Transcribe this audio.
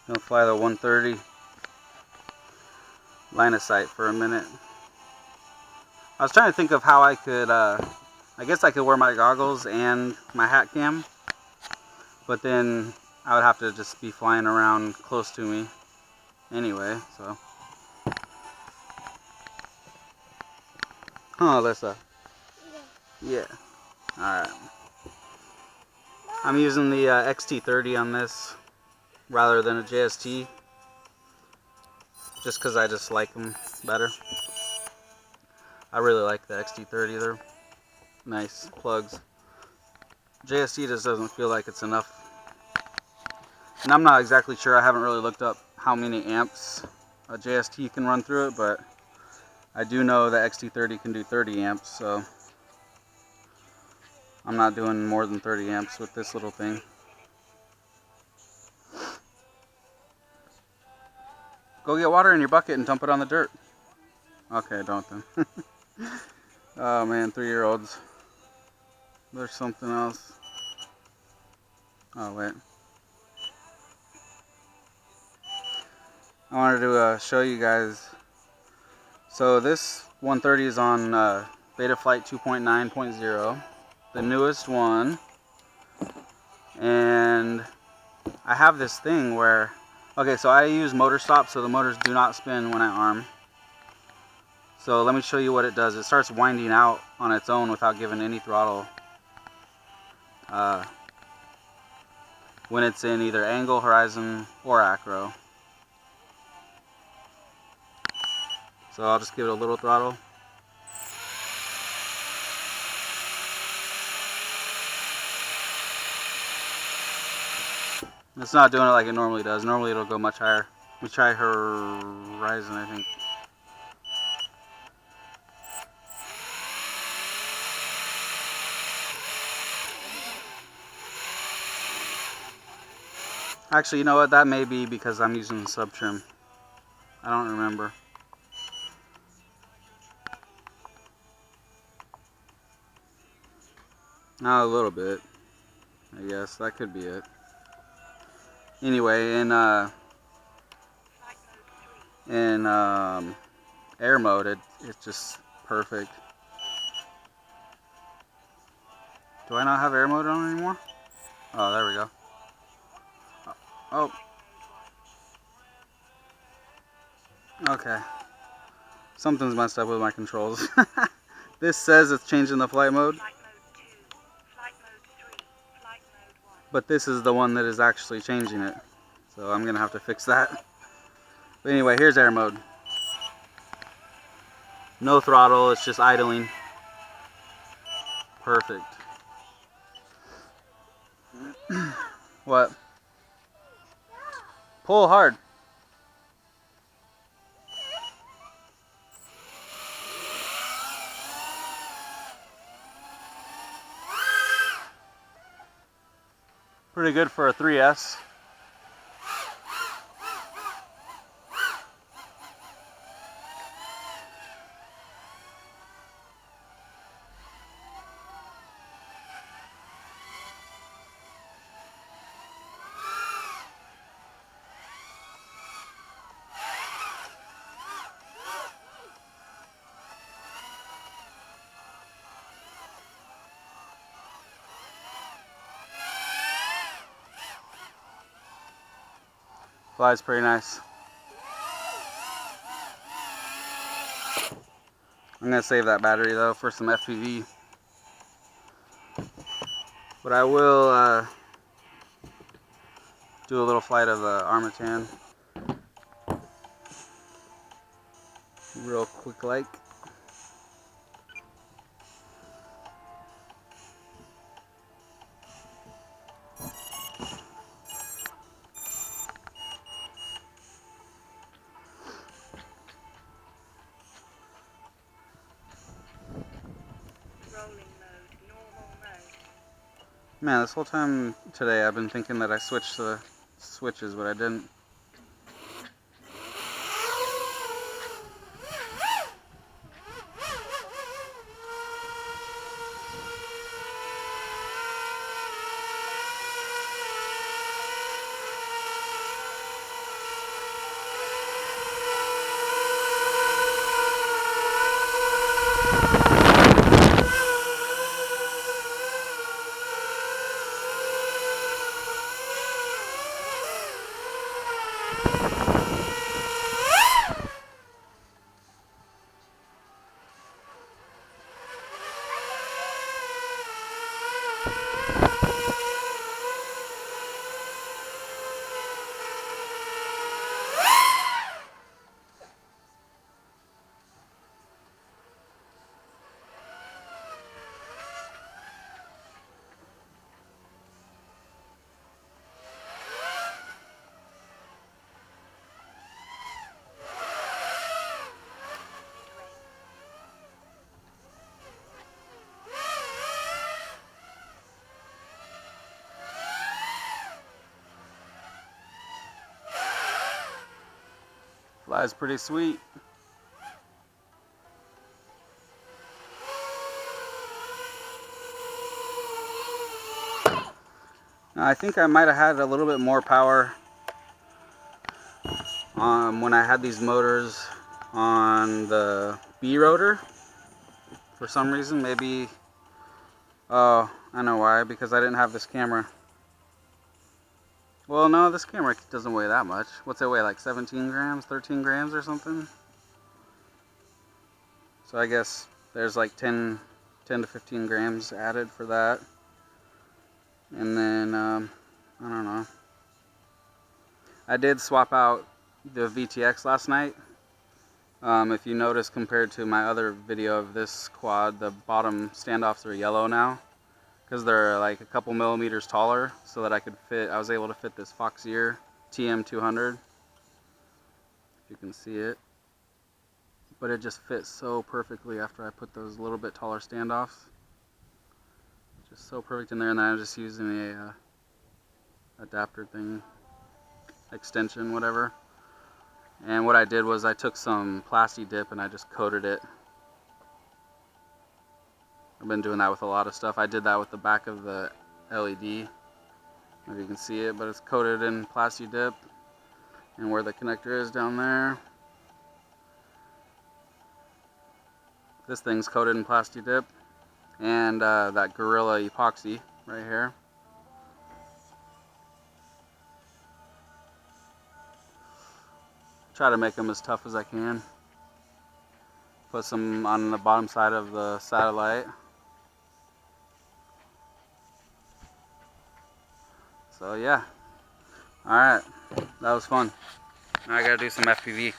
Gonna fly the 130 line of sight for a minute. I was trying to think of how I could, I guess I could wear my goggles and my hat cam, but then I would have to just be flying around close to me anyway, so. Huh, Alyssa? Yeah. Alright. I'm using the XT30 on this rather than a JST, just because I just like them better. I really like the XT30, they're nice plugs. JST just doesn't feel like it's enough. And I'm not exactly sure, I haven't really looked up how many amps a JST can run through it, but I do know that XT30 can do 30 amps, so I'm not doing more than 30 amps with this little thing. Go get water in your bucket and dump it on the dirt. Okay, don't then. Oh man, 3-year-olds. There's something else. Oh wait. I wanted to show you guys. So this 130 is on Beta Flight 2.9.0, the newest one. And I have this thing where, okay, so I use motor stop, so the motors do not spin when I arm. So let me show you what it does. It starts winding out on its own without giving any throttle when it's in either angle, horizon, or acro. So I'll just give it a little throttle. It's not doing it like it normally does. Normally it'll go much higher. We try horizon, I think. Actually, you know what? That may be because I'm using sub trim. I don't remember. Not a little bit. I guess that could be it. Anyway, in air mode, it's just perfect. Do I not have air mode on anymore? Oh, there we go. Oh. Okay. Something's messed up with my controls. This says it's changing the flight mode. But this is the one that is actually changing it. So I'm going to have to fix that. But anyway, here's air mode. No throttle, it's just idling. Perfect. What? Pull hard. Pretty good for a 3S. Flies pretty nice. I'm going to save that battery though for some FPV. But I will do a little flight of the armattan. Real quick like. Man, this whole time today I've been thinking that I switched the switches, but I didn't. Flies pretty sweet. Now, I think I might have had a little bit more power when I had these motors on the B rotor. For some reason, maybe, oh, I know why, because I didn't have this camera. Well, no, this camera doesn't weigh that much. What's it weigh, like 17 grams, 13 grams or something? So I guess there's like 10 to 15 grams added for that. And then, I don't know. I did swap out the VTX last night. If you notice, compared to my other video of this quad, the bottom standoffs are yellow now, because they're like a couple millimeters taller, so that I was able to fit this Foxier TM200, if you can see it. But it just fits so perfectly after I put those little bit taller standoffs. Just so perfect in there, and then I'm just using a adapter thing, extension, whatever. And what I did was I took some Plasti Dip and I just coated it. I've been doing that with a lot of stuff. I did that with the back of the LED. If you can see it, but it's coated in Plasti Dip. And where the connector is down there, this thing's coated in Plasti Dip. And that Gorilla epoxy right here. Try to make them as tough as I can. Put some on the bottom side of the satellite. So yeah. Alright, that was fun. Now I gotta do some FPV.